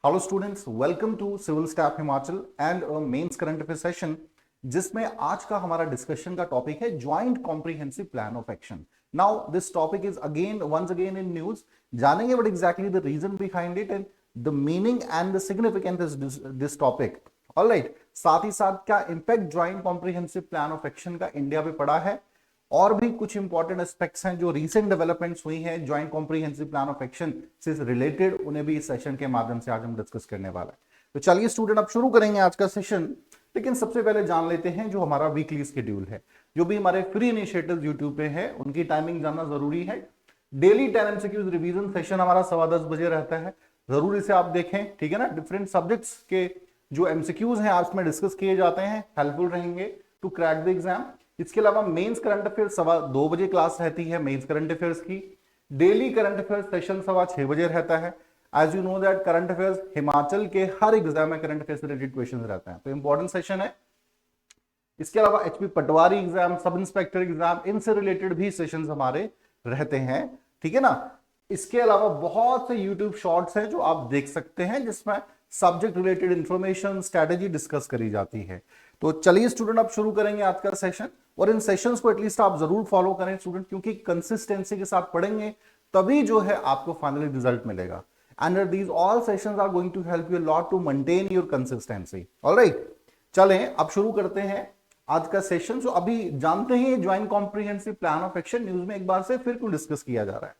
Hello students, welcome to civil staff Himachal and mains current affair session, जिसमें आज का हमारा डिस्कशन का टॉपिक है joint comprehensive plan of action. Now this topic is again once again in news. जानेंगे what exactly the reason behind it and the meaning and the significance this topic. Alright, साथ ही साथ क्या impact joint comprehensive plan of action का India पे पड़ा है, और भी कुछ इंपॉर्टेंट एस्पेक्ट्स हैं जो रीसेंट डेवलपमेंट्स हुई हैं joint comprehensive plan of action से रिलेटेड, उन्हें भी इस सेशन के माध्यम से आज हम डिस्कस करने वाला है। तो चलिए स्टूडेंट, अब शुरू करेंगे आज का सेशन। लेकिन सबसे पहले जान लेते हैं जो हमारा वीकली शेड्यूल है। जो भी हमारे फ्री इनिशिएटिव यूट्यूब पे है उनकी टाइमिंग जानना जरूरी है। डेली 10 एमसीक्यूज रिवीजन सेशन हमारा 10:15 बजे रहता है, जरूरी से आप देखें, ठीक है ना। डिफरेंट सब्जेक्ट्स के जो एमसीक्यूज हैं आज में डिस्कस किए जाते हैं, हेल्पफुल रहेंगे टू क्रैक द एग्जाम। इसके अलावा मेंस करंट अफेयर्स 2:15 बजे क्लास रहती है मेंस करंट अफेयर्स की। डेली करंट अफेयर्स सेशन 6:15 बजे रहता है। As you know that current affairs Himachal के हर एग्जाम में करंट अफेयर्स रिलेटेड क्वेश्चन रहते हैं, तो इंपॉर्टेंट सेशन है। इसके अलावा HP patwari exam, sub inspector exam, इनसे रिलेटेड भी सेशंस हमारे रहते हैं, ठीक है ना। इसके अलावा बहुत से यूट्यूब शॉर्ट्स हैं जो आप देख सकते हैं जिसमें subject related information, strategy discuss करी जाती है। तो चलिए स्टूडेंट, अब शुरू करेंगे आज का सेशन, और इन सेशंस को एटलीस्ट आप जरूर फॉलो करें स्टूडेंट, क्योंकि कंसिस्टेंसी के साथ पढ़ेंगे तभी जो है आपको फाइनली रिजल्ट मिलेगा। And these all sessions are going to help you lot to maintain your consistency. Alright, चलें अब शुरू करते हैं आज का सेशन। जो अभी जानते हैं joint comprehensive plan of action news में एक बार से फिर क्यों डिस्कस किया जा रहा है।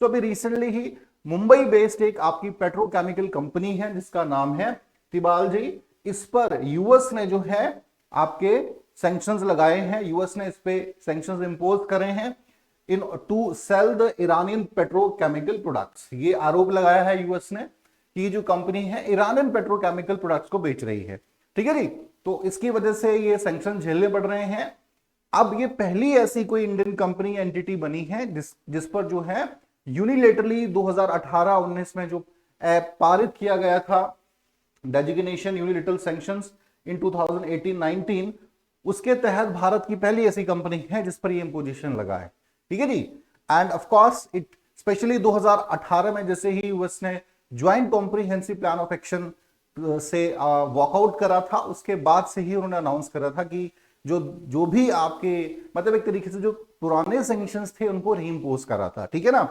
तो अभी रिसेंटली ही मुंबई बेस्ड एक आपकी पेट्रोकेमिकल कंपनी है जिसका नाम है तिबालजी। इस पर यूएस ने जो है आपके सैंक्शंस लगाए हैं, यूएस ने इस पे सैंक्शंस इंपोज करे हैं in to sell the Iranian petrochemical products. ये आरोप लगाया है यूएस ने कि जो कंपनी है ईरानियन पेट्रोकेमिकल प्रोडक्ट्स को बेच रही है, ठीक है जी। तो इसकी वजह से ये सैंक्शन झेलने पड़ रहे हैं। अब ये पहली ऐसी कोई इंडियन कंपनी एंटिटी बनी है जिस पर जो है यूनिलेटरली 2018-19 में जो पारित किया गया था डेजिग्नेशन यूनिलेटरल सैंक्शंस इन 2018-19, उसके तहत भारत की पहली ऐसी कंपनी है जिस पर ये इंपोजिशन लगा है, ठीक है जी। And of course it specially 2018 में जैसे ही यूएस ने joint comprehensive plan of action से वॉकआउट करा था, उसके बाद से ही उन्होंने अनाउंस करा था कि जो भी आपके मतलब एक तरीके से जो पुराने सैंक्शंस थे उनको रीइंपोज करा था, ठीक है ना।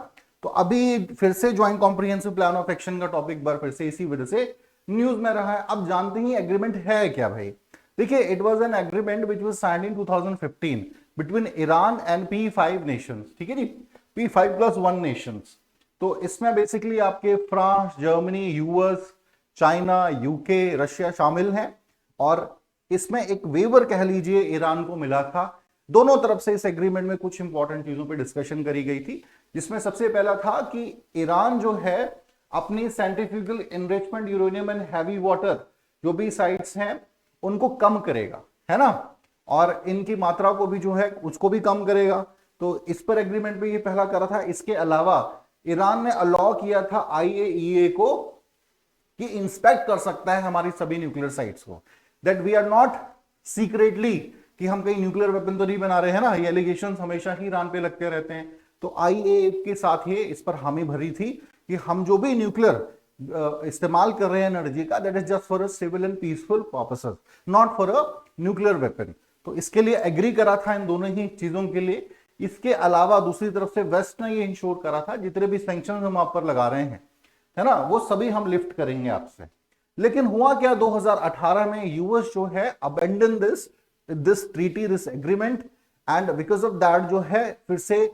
तो अभी फिर से joint comprehensive plan of action का टॉपिक बार फिर से इसी वजह से न्यूज में रहा है। अब जानते ही एग्रीमेंट है क्या भाई। देखिए, it was an agreement which was signed in 2015 between Iran and P5 Nations, ठीक है जी, P5+1 नेशंस। तो इसमें बेसिकली आपके France, Germany, US, China, UK, Russia शामिल हैं, और इसमें एक वेवर कह लीजिए ईरान को मिला था। दोनों तरफ से इस एग्रीमेंट में कुछ इंपॉर्टेंट चीजों पर डिस्कशन करी गई थी, जिसमें सबसे पहला था कि ईरान जो है अपनी scientifical enrichment uranium and heavy water जो भी साइट्स हैं उनको कम करेगा, है ना, और इनकी मात्रा को भी जो है उसको भी कम करेगा। तो इस पर एग्रीमेंट पे ये पहला करा था। इसके अलावा ईरान ने अलाउ किया था IAEA को कि इंस्पेक्ट कर सकता है हमारी सभी न्यूक्लियर साइट्स को, that we are not secretly कि हम कहीं न्यूक्लियर वेपन तो नहीं बना रहे हैं ना, ये एलिगेशंस हमेशा ही ईरान पे लगते रहते हैं। तो IAEA के साथ ये इस पर हामी भरी थी कि हम जो भी न्यूक्लियर इस्तेमाल कर रहे हैं एनर्जी का, that is just for a civil and peaceful purposes, not for a nuclear weapon. तो इसके लिए एग्री करा था इन दोनों ही चीजों के लिए। इसके अलावा दूसरी तरफ से वेस्ट ने ये इंश्योर करा था जितने भी सैंक्शंस हम आप पर लगा रहे हैं, है ना, वो सभी हम लिफ्ट करेंगे आपसे। लेकिन हुआ क्या, 2018 में यूएस जो है abandon this treaty, this agreement, and because of that जो है फिर से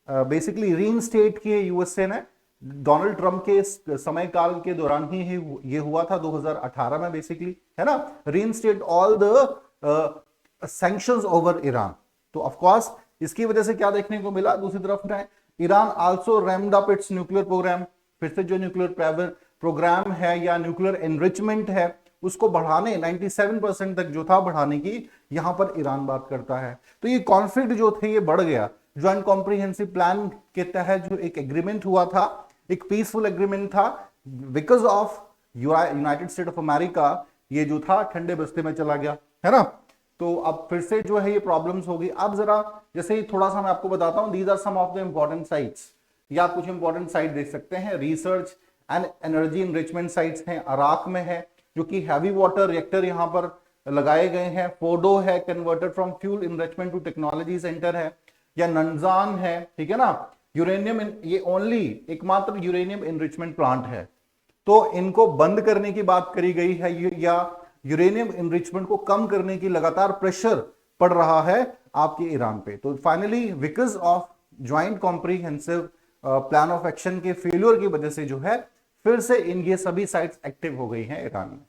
बेसिकली रीइंस्टेट किए यूएसए ने। डोनाल्ड ट्रंप के समय काल के दौरान ही ये हुआ था 2018 में बेसिकली, है ना, reinstate all the sanctions over Iran. तो ऑफ कोर्स इसकी वजह से क्या देखने को मिला, दूसरी तरफ में Iran also rammed up its nuclear programme. फिर से जो न्यूक्लियर प्रोग्राम है या न्यूक्लियर एनरिचमेंट है उसको बढ़ाने 97% तक जो था बढ़ाने की यहां पर ईरान बात करता है। तो ये कॉन्फ्लिक्ट जो थे ये बढ़ गया। ज्वाइंट कॉम्प्रिहेंसिव प्लान के तहत जो एक एग्रीमेंट हुआ था, एक पीसफुल एग्रीमेंट था, because of United state of America ये जो था ठंडे बस्ते में चला गया, है ना। तो अब फिर से जो है ये प्रॉब्लम्स होगी। अब जरा जैसे ही थोड़ा सा मैं आपको बताता हूं, these are some of the important sites, या आप कुछ इंपॉर्टेंट साइट देख सकते हैं, research and energy enrichment sites हैं, अराक में है जो कि हैवी वाटर रिएक्टर यहाँ पर लगाए गए हैं, फोडो है converted from fuel enrichment to technology centre है, या नंजान है, ठीक है ना, यूरेनियम, ये ओनली एकमात्र यूरेनियम इनरिचमेंट प्लांट है। तो इनको बंद करने की बात करी गई है, या यूरेनियम इनरिचमेंट को कम करने की लगातार प्रेशर पड़ रहा है आपके ईरान पे। तो finally because of joint comprehensive plan of action के फेलियर की वजह से जो है फिर से ये सभी साइट्स एक्टिव हो गई हैं ईरान में।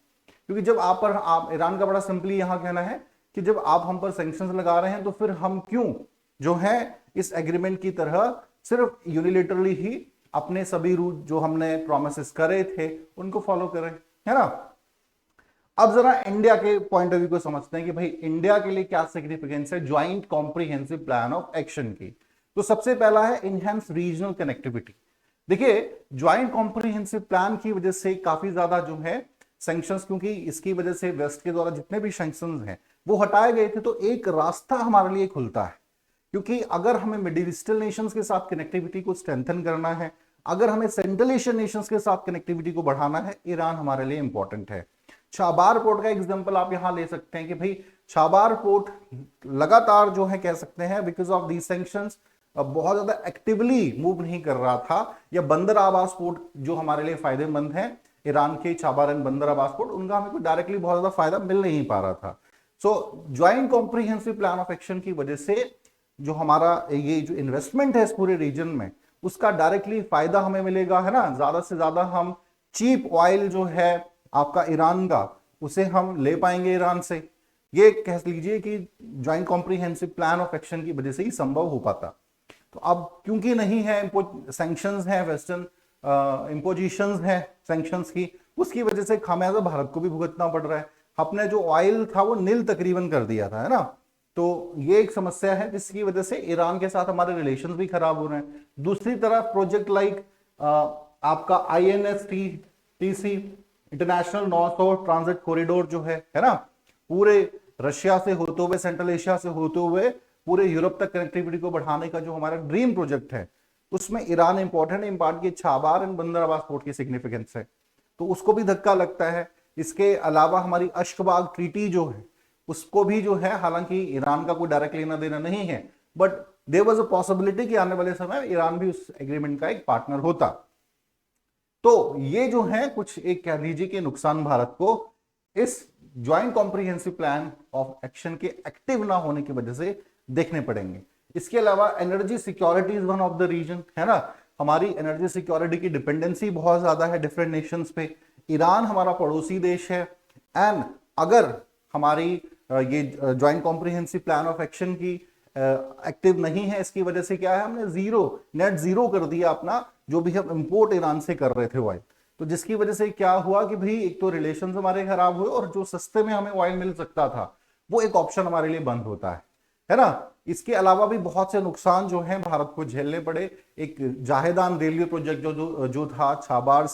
क्योंकि जब आप ईरान का बड़ा सिंपली यहां कहना है कि जब आप हम पर सैंक्शंस लगा रहे हैं तो फिर हम क्यों जो है इस एग्रीमेंट की तरह सिर्फ यूनिलेटरली ही अपने सभी रूल जो हमने प्रोमिसेस करे थे उनको फॉलो करें, है ना। अब जरा इंडिया के पॉइंट ऑफ व्यू को समझते हैं कि भाई इंडिया के लिए क्या सिग्निफिकेंस है joint comprehensive plan of action की। तो सबसे पहला है इनहेंस रीजनल कनेक्टिविटी। देखिए ज्वाइंट कॉम्प्रिहेंसिव प्लान की वजह से काफी ज्यादा जो है सैंक्शंस, क्योंकि इसकी वजह से वेस्ट के द्वारा जितने भी सैंक्शंस हैं वो हटाए गए थे, तो एक रास्ता हमारे लिए खुलता है। क्योंकि अगर हमें मिडिल ईस्टर्न नेशंस के साथ कनेक्टिविटी को स्ट्रेंथन करना है, अगर हमें सेंट्रल एशियन नेशंस के साथ कनेक्टिविटी को बढ़ाना है, ईरान हमारे लिए इंपॉर्टेंट है। छाबार पोर्ट का एग्जांपल आप यहां ले सकते हैं कि भाई छाबार पोर्ट लगातार जो है कह सकते हैं बिकॉज ऑफ दी सैंक्शंस बहुत ज्यादा एक्टिवली मूव नहीं कर रहा था, या बंदर आबास पोर्ट जो हमारे लिए फायदेमंद है ईरान के छाबार एंड बंदर आबास पोर्ट, उनका हमें डायरेक्टली बहुत ज्यादा फायदा मिल नहीं पा रहा था। So joint comprehensive plan of action की वजह से जो हमारा ये जो इन्वेस्टमेंट है इस पूरे रीजन में उसका डायरेक्टली फायदा हमें मिलेगा, है ना। ज्यादा से ज्यादा हम चीप ऑयल जो है आपका ईरान का उसे हम ले पाएंगे ईरान से। ये कह लीजिए कि joint comprehensive plan of action की वजह से ही संभव हो पाता। तो अब क्योंकि नहीं है, सैंक्शंस हैं, वेस्टर्न इंपोजिशंस हैं सैंक्शंस की, उसकी वजह से खामियाजा भारत को भी भुगतना पड़ रहा है। अपने जो ऑयल था वो नील तकरीबन कर दिया था, है ना। तो ये एक समस्या है जिसकी वजह से ईरान के साथ हमारे रिलेशंस भी खराब हो रहे हैं। दूसरी तरफ प्रोजेक्ट लाइक आपका INSTC international north south transit corridor जो है ना, पूरे रशिया से होते हुए सेंट्रल एशिया से होते हुए पूरे यूरोप तक कनेक्टिविटी को बढ़ाने का जो हमारा ड्रीम प्रोजेक्ट है उसमें ईरान इंपॉर्टेंट इम्पार्ट की छाबार एंड बंदर अब्बास पोर्ट की सिग्निफिकेंस है, तो उसको भी धक्का लगता है। इसके अलावा हमारी अश्कबाग ट्रीटी जो है उसको भी जो है, हालांकि ईरान का कोई डायरेक्ट लेना देना नहीं है, but there was a possibility कि आने वाले समय ईरान भी उस एग्रीमेंट का एक पार्टनर होता। तो ये जो है कुछ एक कह लीजिए कि नुकसान भारत को इस joint comprehensive plan of action के एक्टिव ना होने की वजह से देखने पड़ेंगे। इसके अलावा energy security is one of the reason, है ना। हमारी एनर्जी सिक्योरिटी की डिपेंडेंसी बहुत ज्यादा है डिफरेंट नेशंस पे। ईरान हमारा पड़ोसी देश है, एंड अगर हमारी ये joint comprehensive plan of action की एक्टिव नहीं है, इसकी वजह से क्या है, हमने नेट जीरो कर दिया अपना जो भी हम इंपोर्ट ईरान से कर रहे थे ऑयल। तो जिसकी वजह से क्या हुआ कि भाई एक तो रिलेशन हमारे खराब हुए, और जो सस्ते में हमें ऑयल मिल सकता था वो एक ऑप्शन हमारे लिए बंद होता है ना। इसके अलावा भी बहुत से नुकसान जो हैं भारत को झेलने पड़े। एक जाहेदान रेलवे प्रोजेक्ट जो था छाबार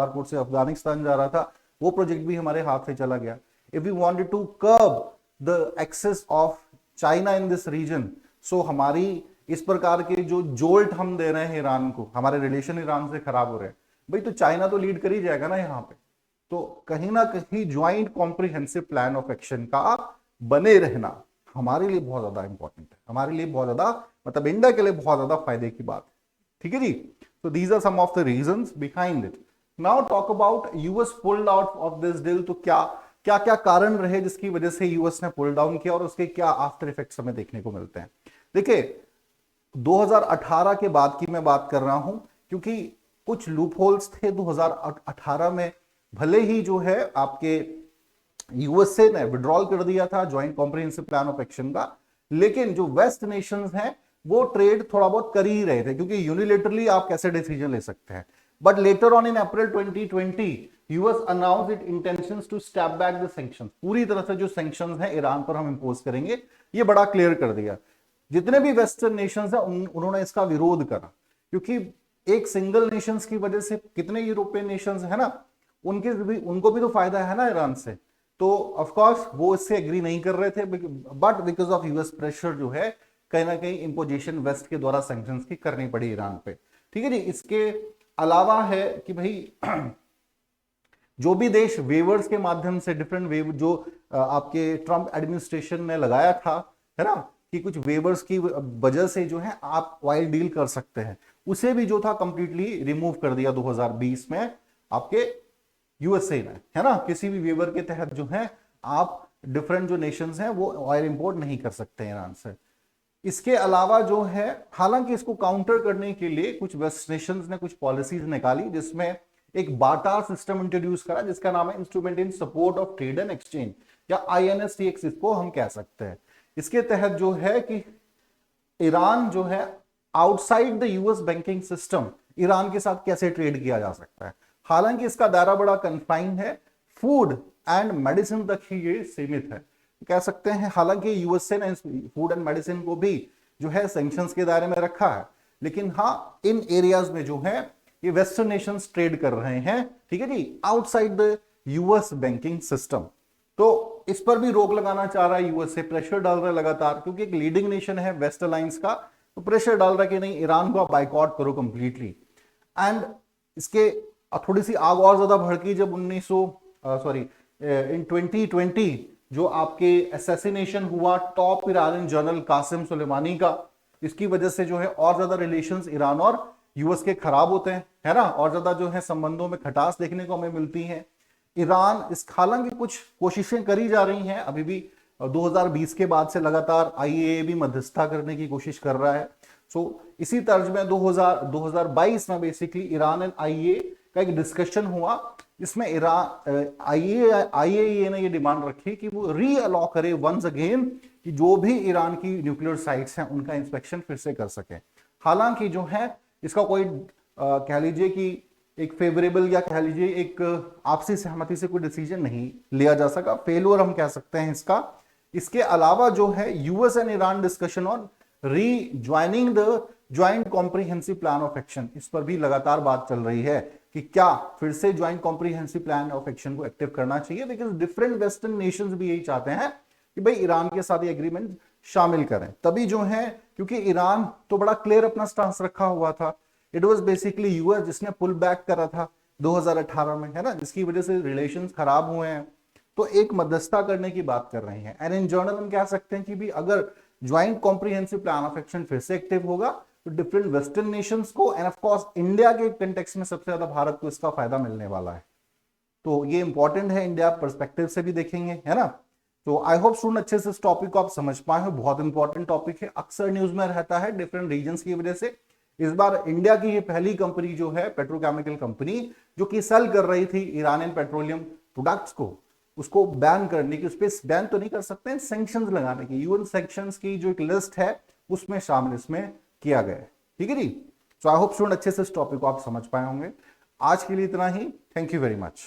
पोर्ट से अफगानिस्तान जा रहा था, वो प्रोजेक्ट भी हमारे हाथ से चला गया। If we wanted to curb the access of China in this region, so हमारी इस प्रकार के जो जोल्ट हम दे रहे हैं ईरान को, हमारे रिलेशन ईरान से खराब हो रहे हैं, भाई तो चाइना तो लीड कर ही जाएगा ना यहाँ पे। तो कहीं ना कहीं joint comprehensive plan of action का बने रहना हमारे लिए बहुत ज्यादा इंपॉर्टेंट है, हमारे लिए बहुत ज्यादा मतलब इंडिया के लिए बहुत ज्यादा फायदे की बात है, ठीक है जी। तो these are some of the reasons behind it. Now talk about US pulled out of this deal. तो क्या क्या कारण रहे जिसकी वजह से यूएस ने पुल डाउन किया और उसके क्या आफ्टर इफेक्ट्स हमें देखने को मिलते हैं। देखिए 2018 के बाद की मैं बात कर रहा हूं, क्योंकि कुछ लूप होल्स थे 2018 में। भले ही जो है आपके यूएसए ने विड्रॉल कर दिया था joint comprehensive plan of action का, लेकिन जो वेस्ट नेशंस हैं वो ट्रेड थोड़ा बहुत कर ही रहे थे, क्योंकि यूनिलेटरली आप कैसे डिसीजन ले सकते हैं। But later on in April 2020 US announce it intentions to step back the sanctions. पूरी तरह से जो सैंक्शंस हैं ईरान पर हम इंपोज करेंगे, ये बड़ा क्लियर कर दिया। जितने भी वेस्टर्न नेशंस हैं उन्होंने इसका विरोध करा, क्योंकि एक सिंगल नेशंस की वजह से कितने यूरोपियन नेशंस है ना, उनको भी तो फायदा है ना ईरान से। तो ऑफ कोर्स वो इससे एग्री नहीं कर रहे थे, but because of US pressure जो है कहीं ना कहीं इंपोजिशन वेस्ट के द्वारा सैंक्शंस की करनी पड़ी ईरान पे, ठीक है जी। इसके अलावा है कि भाई जो भी देश वेवर्स के माध्यम से डिफरेंट वेव जो आपके ट्रंप एडमिनिस्ट्रेशन ने लगाया था, है ना, कि कुछ वेवर्स की वजह से जो है आप ऑयल डील कर सकते हैं, उसे भी जो था कंप्लीटली रिमूव कर दिया 2020 में आपके यूएसए ने, है ना। किसी भी वेवर के तहत जो है आप डिफरेंट जो नेशंस हैं वो ऑयल इंपोर्ट नहीं कर सकते हैं ईरान से। इसके अलावा जो है, हालांकि इसको काउंटर करने के लिए कुछ वेस्ट नेशंस ने कुछ पॉलिसीज निकाली, जिसमें एक बार्टर सिस्टम इंट्रोड्यूस करा जिसका नाम है instrument in support of trade and exchange, या INSTX इसको हम कह सकते हैं। इसके तहत जो है कि ईरान जो है outside the US banking system Iran के साथ कैसे ट्रेड किया जा सकता है। हालांकि इसका दायरा बड़ा कन्फाइंड है, फूड एंड मेडिसिन तक ही ये सीमित है, कह सकते हैं। हालांकि यूएसए ने फूड एंड मेडिसिन को भी जो है सैंक्शंस के दायरे में रखा है, लेकिन हाँ इन एरियाज में जो है ये वेस्टर्न नेशंस ट्रेड कर रहे हैं, ठीक है जी, outside the US banking system. तो इस पर भी रोक लगाना चाह रहा है यूएसए, प्रेशर डाल रहा है लगातार, क्योंकि एक लीडिंग नेशन है वेस्ट अलायंस का, तो प्रेशर डाल रहा है कि नहीं ईरान को आप बाइकआउट करो कंप्लीटली। एंड इसके थोड़ी सी आग और ज्यादा भड़की जब इन 2020 जो आपके असैसिनेशन हुआ टॉप ईरानी जनरल कासिम सुलेमानी का, इसकी वजह से जो है और ज्यादा रिलेशंस ईरान और यूएस के खराब होते हैं, है ना, और ज्यादा जो है संबंधों में खटास देखने को हमें मिलती है। ईरान इस हालांकि कुछ कोशिशें करी जा रही हैं अभी भी, 2020 के बाद से लगातार IAEA भी मध्यस्थता करने की कोशिश कर रहा है। सो इसी तर्ज में 2022 में बेसिकली ईरान एंड IAEA का एक डिस्कशन हुआ, जिसमें IAEA ने ये डिमांड रखी कि वो रीअलाउ करे वंस अगेन कि जो भी ईरान की न्यूक्लियर साइट्स हैं उनका इंस्पेक्शन फिर से कर सके। हालांकि जो है इसका कोई कह लीजिए कि एक फेवरेबल या कह लीजिए एक आपसी सहमति से कोई डिसीजन नहीं लिया जा सका, फेलियर हम कह सकते हैं इसका। इसके अलावा जो है US and Iran discussion on री joining the joint comprehensive plan of action, इस पर भी लगातार बात चल रही है कि क्या फिर से joint comprehensive plan of action को एक्टिव करना चाहिए, बिकॉज डिफरेंट वेस्टर्न नेशंस भी यही चाहते हैं कि भाई ईरान के साथ ये एग्रीमेंट शामिल करें। तभी जो है, क्योंकि ईरान तो बड़ा क्लियर अपना स्टांस रखा हुआ था, इट वाज बेसिकली यूएस जिसने पुल बैक करा था 2018 में, है ना, जिसकी वजह से रिलेशंस खराब हुए हैं, तो एक मध्यस्थता करने की बात कर रहे हैं। एंड इन जनरल हम कह सकते हैं कि भी अगर joint comprehensive plan of action फिर से एक्टिव होगा तो डिफरेंट वेस्टर्न नेशंस को एंड ऑफ कोर्स इंडिया के कंटेक्स्ट में सबसे ज्यादा भारत को इसका फायदा मिलने वाला है। तो ये इंपॉर्टेंट है, इंडिया पर्सपेक्टिव से भी देखेंगे, है ना। तो आई होप स्टूडेंट अच्छे से इस टॉपिक को आप समझ पाए हो, बहुत इंपॉर्टेंट टॉपिक है, अक्सर न्यूज में रहता है डिफरेंट रीजन्स की वजह से। इस बार इंडिया की ये पहली कंपनी जो है पेट्रोकेमिकल कंपनी जो कि सेल कर रही थी ईरानियन पेट्रोलियम प्रोडक्ट्स को, उसको बैन करने की, उस पर बैन तो नहीं कर सकते हैं, सैंक्शंस लगाने की, यूएन सैंक्शंस की जो एक लिस्ट है उसमें शामिल इसमें किया गया है, ठीक है जी। सो आई होप स्टूडेंट अच्छे से इस टॉपिक को आप समझ पाए होंगे। आज के लिए इतना ही, थैंक यू वेरी मच।